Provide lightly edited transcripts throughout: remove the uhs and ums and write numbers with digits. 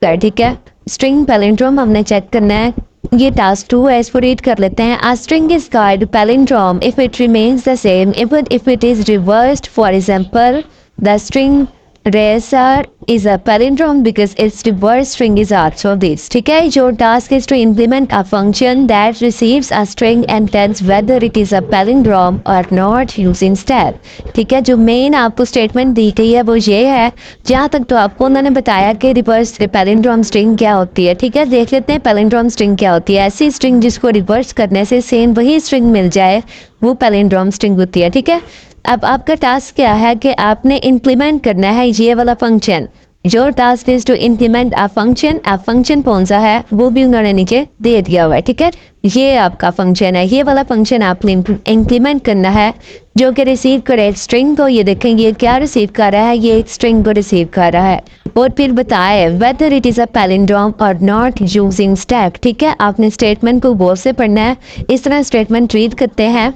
ठीक है। String palindrome हमने चेक करना है, ये टास्क 2 है, इसको रीड कर लेते हैं। A string is called palindrome if it remains the same even if it is reversed. For example, the string racer is a palindrome because its reverse string is also this. ठीक है, your task is to implement a function that receives a string and tells whether it is a palindrome or not using stack. ठीक है, जो main आपको statement दी गई है वो ये है। जहाँ तक तो आपको उन्होंने बताया कि रिवर्स पैलिंड्रोम स्ट्रिंग क्या होती है। ठीक है, देख लेते हैं पैलिंड्रोम स्ट्रिंग क्या होती है। ऐसी स्ट्रिंग जिसको रिवर्स करने से सेम वही स्ट्रिंग मिल जाए वो पैलिंड्रोम स्ट्रिंग होती है। ठीक है, अब आपका टास्क क्या है कि आपने इम्प्लीमेंट करना है ये वाला function. Your task is to implement a function. अब फंक्शन कौन सा है वो भी उन्होंने नीचे दे दिया हुआ है। ठीक है, ये आपका फंक्शन है, ये वाला फंक्शन आपने इम्प्लीमेंट करना है जो कि रिसीव करे स्ट्रिंग को। ये देखें ये क्या रिसीव कर रहा है, ये एक स्ट्रिंग को रिसीव कर रहा है और फिर बताए weather it is a palindrome और नॉट यूजिंग स्टैक। ठीक है, आपने स्टेटमेंट को गौर से पढ़ना है, इस तरह स्टेटमेंट रीड करते हैं।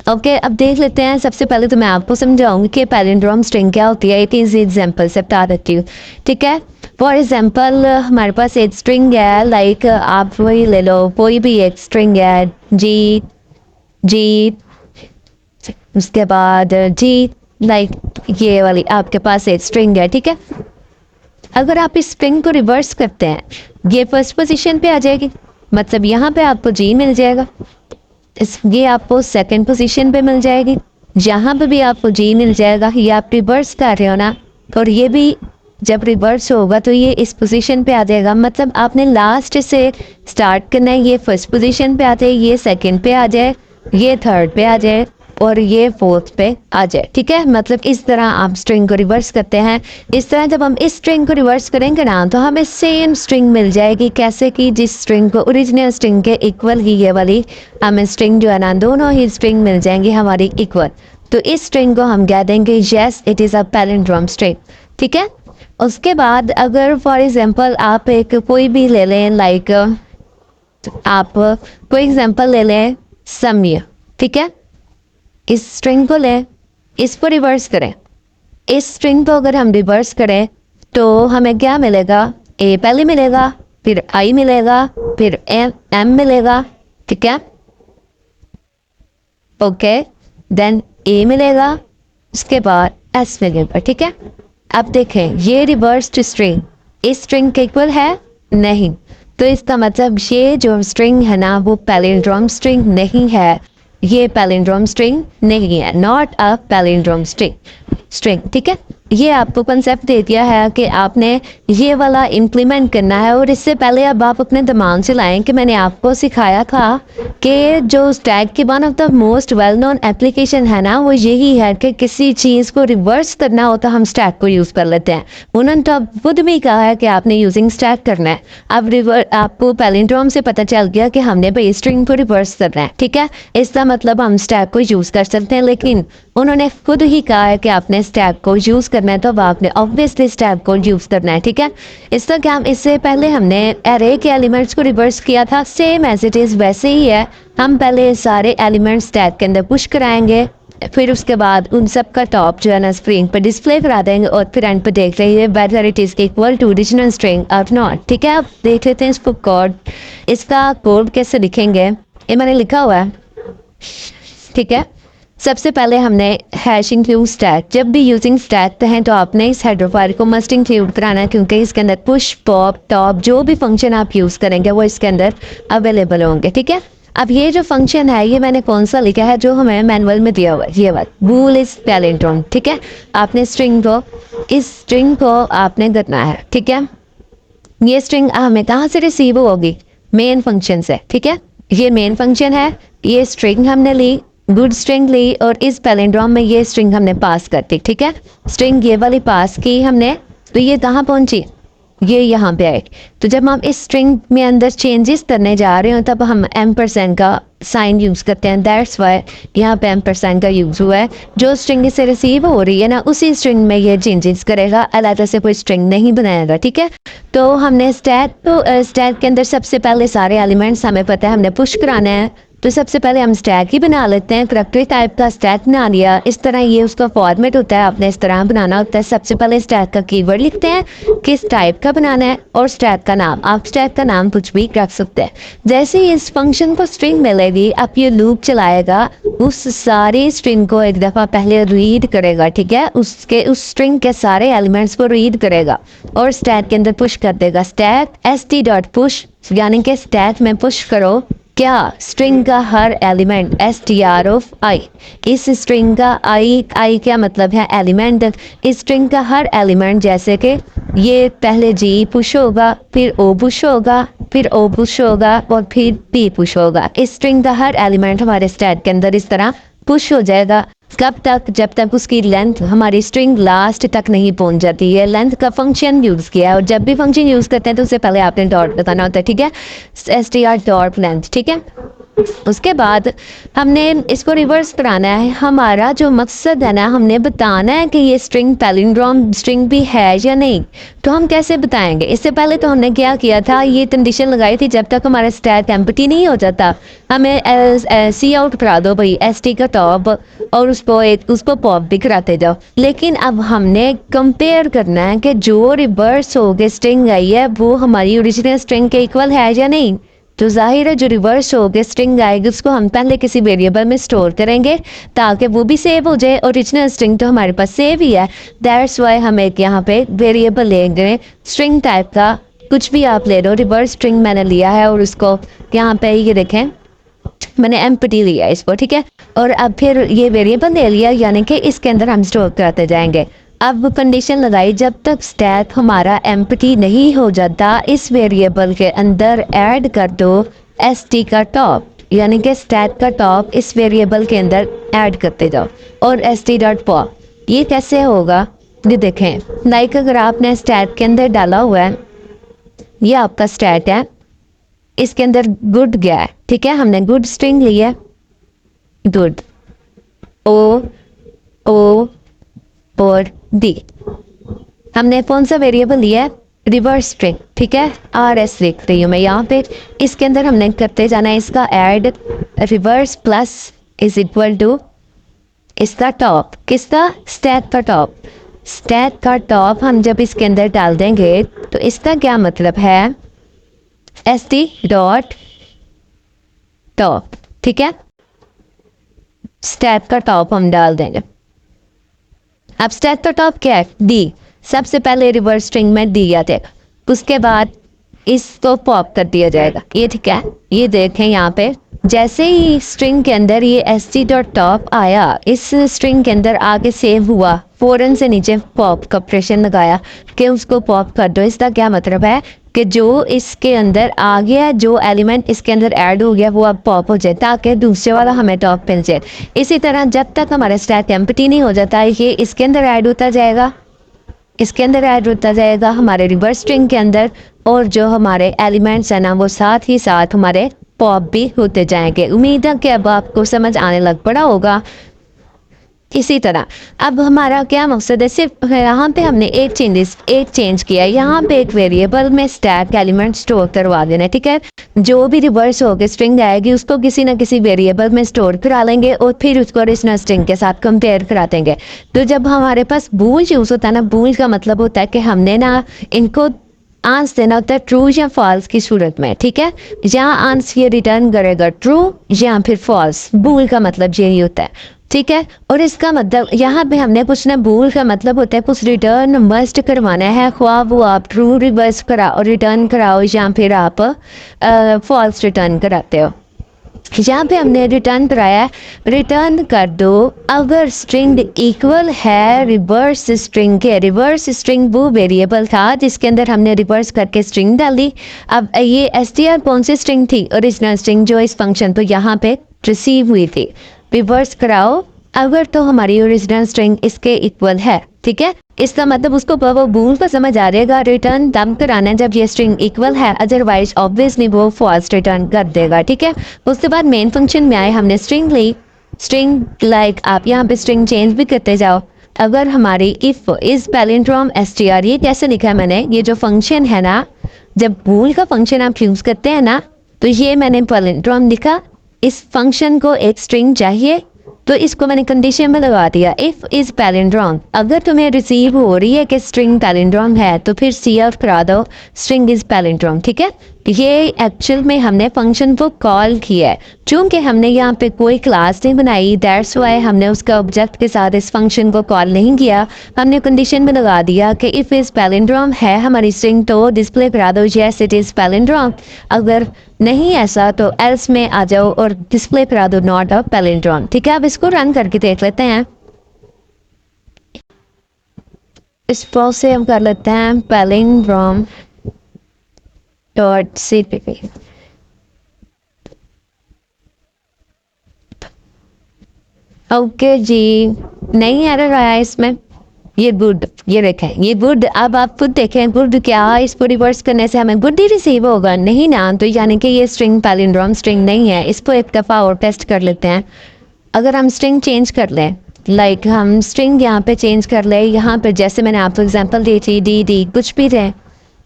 ओके, अब देख लेते हैं। सबसे पहले तो मैं आपको समझाऊंगी कि पैलिंड्रोम स्ट्रिंग क्या होती है। इट इज़ एग्जाम्पल से बता देती हूँ। ठीक है, फॉर एग्जाम्पल हमारे पास एक स्ट्रिंग है, लाइक आप वही ले लो, कोई भी एक स्ट्रिंग है, जी जी, उसके बाद जी, लाइक ये वाली आपके पास एक स्ट्रिंग है। ठीक है, अगर आप इस स्ट्रिंग को रिवर्स करते हैं ये फर्स्ट पोजीशन पे आ जाएगी, मतलब यहाँ पे आपको जी मिल जाएगा, ये आपको सेकंड पोजीशन पे मिल जाएगी, यहाँ पे भी आपको जी मिल जाएगा। ये आप रिवर्स कर रहे हो ना, और ये भी जब रिवर्स होगा तो ये इस पोजीशन पे आ जाएगा। मतलब आपने लास्ट से स्टार्ट करना है, ये फर्स्ट पोजीशन पे आ जाए, ये सेकंड पे आ जाए, ये थर्ड पे आ जाए और ये फोर्थ पे आ जाए। ठीक है, मतलब इस तरह आप स्ट्रिंग को रिवर्स करते हैं। इस तरह जब हम इस स्ट्रिंग को रिवर्स करेंगे ना तो हमें सेम स्ट्रिंग मिल जाएगी। कैसे कि जिस स्ट्रिंग को ओरिजिनल स्ट्रिंग के इक्वल ही ये वाली हमें स्ट्रिंग जो है ना, दोनों ही स्ट्रिंग मिल जाएंगी हमारी इक्वल। तो इस स्ट्रिंग को हम कह देंगे yes it is a palindrome string. ठीक है, उसके बाद अगर फॉर एग्जाम्पल आप एक कोई भी ले लें, लाइक आप कोई एग्जाम्पल ले लें समय। ठीक है, इस स्ट्रिंग को लें, इसको रिवर्स करें। इस स्ट्रिंग को अगर हम रिवर्स करें तो हमें क्या मिलेगा, ए पहले मिलेगा, फिर आई मिलेगा, फिर एम मिलेगा। ठीक है, ओके, देन ए मिलेगा, उसके बाद एस मिलेगा। ठीक है, अब देखें ये रिवर्स्ड स्ट्रिंग इस स्ट्रिंग के इक्वल है नहीं, तो इसका मतलब ये जो स्ट्रिंग है ना वो पैलिंड्रोम स्ट्रिंग नहीं है, ये पैलिंड्रोम स्ट्रिंग नहीं है, नॉट अ पैलिंड्रोम स्ट्रिंग। ठीक है, ये आपको कंसेप्ट दे दिया है कि आपने ये वाला इम्प्लीमेंट करना है। और इससे पहले अब आप अपने दिमाग से लाएं कि मैंने आपको सिखाया था कि जो स्टैक की one of the most well known application है ना वो यही है कि किसी चीज़ को रिवर्स करना हो तो हम स्टैक को यूज़ कर लेते हैं। उन्होंने तो अब खुद भी कहा है कि आपने यूजिंग स्टैक करना है। अब आपको पैलिंड्रोम से पता चल गया कि हमने भाई स्ट्रिंग को रिवर्स करना है। ठीक है, इसका मतलब हम स्टैक को यूज़ कर सकते हैं, लेकिन उन्होंने खुद ही कहा है कि आपने स्टैक को यूज़ करना है तो अब आपने ऑब्वियसली स्टैक को यूज़ करना है। ठीक है, इसका क्या, इससे पहले हमने एरे के एलिमेंट्स को रिवर्स किया था, सेम एज इट इज़ वैसे ही है। हम पहले सारे एलिमेंट्स स्टैक के अंदर पुश कराएंगे, फिर उसके बाद उन सब का टॉप जो है ना स्क्रीन पर डिस्प्ले करा देंगे और फिर एंड पर देख रही whether it is equal to original string और नॉट। ठीक है, अब देख लेते हैं इसको कोड, इसका कोड कैसे लिखेंगे, ये मैंने लिखा हुआ है। ठीक है, सबसे पहले हमने हैश इंक्लूड स्टैक, जब भी यूजिंग स्टैक हैं तो आपने इस हेडर फाइल को मस्ट इंक्लूड कराना है, क्योंकि इसके अंदर पुश पॉप टॉप जो भी फंक्शन आप यूज़ करेंगे वो इसके अंदर अवेलेबल होंगे। ठीक है, अब ये जो फंक्शन है ये मैंने कौन सा लिखा है जो हमें मैनुअल में दिया हुआ है, ये बात बूल इज पैलिंड्रोम। ठीक है, आपने स्ट्रिंग को इस स्ट्रिंग को आपने करना है। ठीक है, ये स्ट्रिंग हमें कहाँ से रिसीव होगी, मेन फंक्शन से। ठीक है, ये मेन फंक्शन है, ये स्ट्रिंग हमने ली, गुड स्ट्रिंग ली और इस पैलिंड्रोम में ये स्ट्रिंग हमने पास कर दी। ठीक है, स्ट्रिंग ये वाली पास की हमने, तो ये कहाँ पहुंची, ये यहाँ पे आए। तो जब हम इस स्ट्रिंग में अंदर चेंजेस करने जा रहे हो तब हम एम्परसेंड का साइन यूज़ करते हैं, दैट्स वाई यहाँ पे एम्परसेंड का यूज़ हुआ है। जो स्ट्रिंग से रिसीव हो रही है ना उसी स्ट्रिंग में ये चेंजेस करेगा, अलग से कोई स्ट्रिंग नहीं बनाएगा। ठीक है, तो हमने स्टैक के अंदर सबसे पहले सारे एलिमेंट्स हमें पता है हमने पुश कराना है, तो सबसे पहले हम स्टैक ही बना लेते हैं। करेक्टरी टाइप का स्टैक बना लिया। इस तरह ये उसका फॉर्मेट होता है, आपने इस तरह बनाना होता है। सबसे पहले स्टैक का कीवर्ड लिखते हैं, किस टाइप का बनाना है, और स्टैक का नाम। आप स्टैक का नाम कुछ भी रख सकते हैं। जैसे ही इस फंक्शन को स्ट्रिंग मिलेगी, अब ये लूप चलाएगा, उस सारी स्ट्रिंग को एक दफ़ा पहले रीड करेगा, ठीक है, उसके उस स्ट्रिंग के सारे एलिमेंट्स को रीड करेगा और स्टैक के अंदर पुश कर देगा। स्टैक st.push, यानी कि स्टैक में पुश करो क्या, स्ट्रिंग का हर एलिमेंट str ऑफ i। इस स्ट्रिंग का i क्या मतलब है, एलिमेंट। इस स्ट्रिंग का हर एलिमेंट, जैसे कि ये पहले g पुश होगा, फिर o पुश होगा, फिर o पुश होगा और फिर p पुश होगा। इस स्ट्रिंग का हर एलिमेंट हमारे स्टैक के अंदर इस तरह पुश हो जाएगा। कब तक, जब तक उसकी लेंथ हमारी स्ट्रिंग लास्ट तक नहीं पहुंच जाती है। लेंथ का फंक्शन यूज़ किया है, और जब भी फंक्शन यूज़ करते हैं तो उससे पहले आपने डॉट बताना होता है, ठीक है, str डॉट लेंथ, ठीक है। उसके बाद हमने इसको रिवर्स कराना है। हमारा जो मकसद है ना, हमने बताना है कि ये स्ट्रिंग पैलिंड्रोम स्ट्रिंग भी है या नहीं। तो हम कैसे बताएंगे, इससे पहले तो हमने क्या किया था, ये कंडीशन लगाई थी, जब तक हमारा स्टैक एम्प्टी नहीं हो जाता हमें सी आउट करा दो भाई, st का टॉप, और उसको पॉप भी कराते जाओ। लेकिन अब हमने कंपेयर करना है कि जो रिवर्स हो गए स्ट्रिंग आई है वो हमारी ओरिजिनल स्ट्रिंग के इक्वल है या नहीं। तो जाहिर है जो रिवर्स हो गए स्ट्रिंग आएगी उसको हम पहले किसी वेरिएबल में स्टोर करेंगे ताकि वो भी सेव हो जाए। ओरिजिनल स्ट्रिंग तो हमारे पास सेव ही है, दैट्स वाई हम एक यहाँ पे वेरिएबल लेंगे स्ट्रिंग टाइप का, कुछ भी आप ले लो। रिवर्स स्ट्रिंग मैंने लिया है और उसको यहाँ पे ये देखें मैंने एम्प्टी लिया इसको, ठीक है। और अब फिर ये वेरिएबल ले लिया, यानी कि इसके अंदर हम स्टोर करते जाएंगे। अब कंडीशन लगाई, जब तक स्टैक हमारा एम्प्टी नहीं हो जाता इस वेरिएबल के अंदर ऐड कर दो st का टॉप, यानी कि स्टैक का टॉप इस वेरिएबल के अंदर ऐड करते जाओ और st.pop। ये कैसे होगा, ये देखें, लाइक अगर आपने स्टैक के अंदर डाला हुआ है, ये आपका स्टैक है, इसके अंदर गुड गया है, ठीक है, हमने गुड स्ट्रिंग ली है, गुड o और डी। हमने कौन सा वेरिएबल लिया है, रिवर्स स्ट्रिंग, ठीक है, rs लिख रही हूँ मैं यहाँ पे। इसके अंदर हमने करते जाना है इसका add reverse plus is equal to इसका टॉप, किसका, स्टैक का टॉप। स्टैक का टॉप हम जब इसके अंदर डाल देंगे तो इसका क्या मतलब है, st डॉट टॉप, ठीक है, स्टैक का टॉप हम डाल देंगे। अब स्टैक का टॉप क्या है, डी। सबसे पहले रिवर्स स्ट्रिंग में डी आ जाएगा, उसके बाद इसको पॉप कर दिया जाएगा, ये ठीक है। ये देखें यहाँ पे जैसे ही स्ट्रिंग के अंदर ये st.top आया, इस स्ट्रिंग के अंदर आगे सेव हुआ, फौरन से नीचे पॉप का ऑपरेशन लगाया कि उसको पॉप कर दो। इसका क्या मतलब है कि जो इसके अंदर आ गया, जो एलिमेंट इसके अंदर ऐड हो गया वो अब पॉप हो जाए ताकि दूसरे वाला हमें टॉप मिल जाए। इसी तरह जब तक हमारा स्टैक एम्प्टी नहीं हो जाता ये इसके अंदर ऐड होता जाएगा, इसके अंदर ऐड होता जाएगा हमारे रिवर्स स्ट्रिंग के अंदर, और जो हमारे एलिमेंट्स हैं ना वो साथ ही साथ हमारे पॉप भी होते जाएंगे। उम्मीद है कि अब आपको समझ आने लग पड़ा होगा। इसी तरह अब हमारा क्या मकसद है, सिर्फ यहाँ पे हमने एक चेंज किया है, यहाँ पे एक वेरिएबल में स्टैक एलिमेंट स्टोर करवा देना है, ठीक है। जो भी रिवर्स होकर स्ट्रिंग आएगी उसको किसी ना किसी वेरिएबल में स्टोर करा लेंगे और फिर उसको ओरिजिनल स्ट्रिंग के साथ कंपेयर करा देंगे। तो जब हमारे पास बूल यूज़ होता है ना, बूल का मतलब होता है कि हमने ना इनको आंसर देना होता है ट्रू या फॉल्स की सूरत में, ठीक है। जहाँ आंसर ये रिटर्न करेगा ट्रू या फिर फॉल्स, बूल का मतलब यही होता है, ठीक है। और इसका मतलब यहाँ पे हमने पूछना, बूल का मतलब होता है कुछ रिटर्न मस्ट करवाना है, ख्वाह वो आप ट्रू रिवर्स कराओ रिटर्न कराओ या फिर आप फॉल्स रिटर्न कराते हो। यहाँ पे हमने रिटर्न कराया, रिटर्न कर दो अगर स्ट्रिंग इक्वल है रिवर्स स्ट्रिंग के। रिवर्स स्ट्रिंग वो वेरिएबल था जिसके अंदर हमने रिवर्स करके स्ट्रिंग डाली। अब ये str कौन सी स्ट्रिंग थी, ओरिजिनल स्ट्रिंग जो इस फंक्शन तो यहाँ पे रिसीव हुई थी। रिवर्स कराओ अगर तो हमारी ओरिजिनल स्ट्रिंग इसके इक्वल है, ठीक है। इसका मतलब उसको वो बूल को समझ आ जाएगा, रिटर्न तब कराना है जब ये स्ट्रिंग इक्वल है, अदरवाइज ऑब्वियसली वो फॉल्स रिटर्न कर देगा, ठीक है। उसके बाद मेन फंक्शन में आए, हमने स्ट्रिंग ली, स्ट्रिंग लाइक आप यहाँ पे स्ट्रिंग चेंज भी करते जाओ। अगर हमारी इफ इज पैलिंड्रोम str, ये कैसे लिखा है मैंने, ये जो फंक्शन है ना, जब बूल का फंक्शन आप यूज करते हैं ना तो ये मैंने पैलिंड्रोम लिखा इस फंक्शन को एक स्ट्रिंग चाहिए, तो इसको मैंने कंडीशन में लगा दिया इफ इज पैलिंड्रोम। अगर तुम्हें रिसीव हो रही है कि स्ट्रिंग पैलिंड्रोम है तो फिर सी आउट करा दो स्ट्रिंग इज पैलिंड्रोम। ठीक है, ये एक्चुअल में हमने फंक्शन को कॉल किया है। चूंकि हमने यहाँ पे कोई क्लास नहीं बनाई, दैट्स वाई हमने उसका ऑब्जेक्ट के साथ इस फंक्शन को कॉल नहीं किया। हमने कंडीशन में लगा दिया कि इफ इज पैलिंड्रोम है हमारी स्ट्रिंग तो डिस्प्ले करा दो यस इट इज पैलिंड्रोम। अगर नहीं ऐसा तो एल्स में आ जाओ और डिस्प्ले करा दो नॉट अ पैलिंड्रोम। ठीक है, अब इसको रन करके देख लेते हैं। इस पर से हम कर लेते हैं पैलिंड्रोम डॉट cpp। ओके जी, नहीं एरर आया इसमें। ये गुड, ये देखें ये गुड। अब आप खुद देखें गुड क्या, इसको रिवर्स करने से हमें गुड ही रिसीव होगा नहीं ना, तो यानी कि ये स्ट्रिंग पैलिंड्रोम स्ट्रिंग नहीं है। इसको एक दफ़ा और टेस्ट कर लेते हैं। अगर हम स्ट्रिंग चेंज कर लें, लाइक हम स्ट्रिंग यहाँ पे चेंज कर ले, यहाँ पे जैसे मैंने आपको एग्जांपल दी थी डी कुछ भी रहे,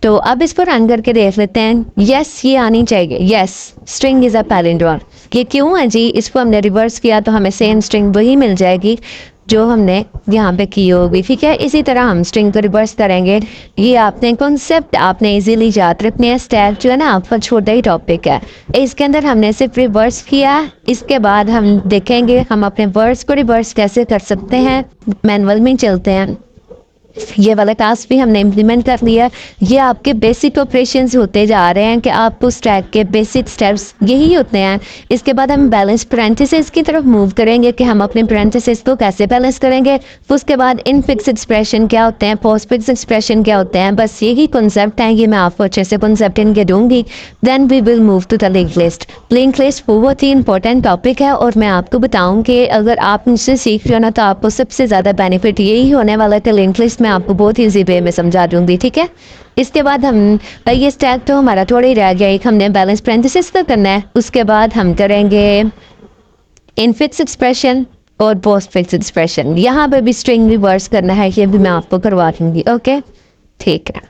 तो अब इसको रन करके देख लेते हैं। यस ये आनी चाहिए, yes string is a palindrome. ये क्यों है जी, इसको हमने रिवर्स किया तो हमें सेम स्ट्रिंग वही मिल जाएगी जो हमने यहाँ पे की होगी। ठीक है, इसी तरह हम स्ट्रिंग को रिवर्स करेंगे। ये आपने कॉन्सेप्ट आपने इजीली याद रखने है। स्टैक जो है ना आपका छोटा ही टॉपिक है, इसके अंदर हमने सिर्फ रिवर्स किया। इसके बाद हम देखेंगे हम अपने वर्ड्स को रिवर्स कैसे कर सकते हैं। मैनुअल में चलते हैं। ये वाला टास्क भी हमने इम्प्लीमेंट कर लिया। ये आपके बेसिक ऑपरेशंस होते जा रहे हैं कि आप उस ट्रैक के बेसिक स्टेप्स यही होते हैं। इसके बाद हम बैलेंस पैरेंथेसिस की तरफ मूव करेंगे कि हम अपने पैरेंथेसिस को कैसे बैलेंस करेंगे। उसके बाद इन फिक्स एक्सप्रेशन क्या होते हैं, पोस्ट फिक्स एक्सप्रेशन क्या होते हैं, बस यही कॉन्सेप्ट है। ये मैं आपको अच्छे से कॉन्सेप्ट इनके दूंगी। Then we will move to the link list. Link list बहुत ही इंपॉर्टेंट टॉपिक है और मैं आपको बताऊँ कि अगर आप मुझसे सीख रहे हो ना तो आपको सबसे ज़्यादा बेनिफिट यही होने वाला है कि लिंक लिस्ट मैं आपको बहुत ही इजी वे में समझा दूंगी। ठीक है, इसके बाद हम ये स्टैक तो हमारा थोड़ा ही रह गया, एक हमने बैलेंस पैरेंथेसिस का करना है। उसके बाद हम करेंगे इन फिक्स एक्सप्रेशन और पोस्ट फिक्स एक्सप्रेशन। यहाँ पे भी स्ट्रिंग रिवर्स करना है, ये भी मैं आपको करवा दूंगी। ओके ठीक है।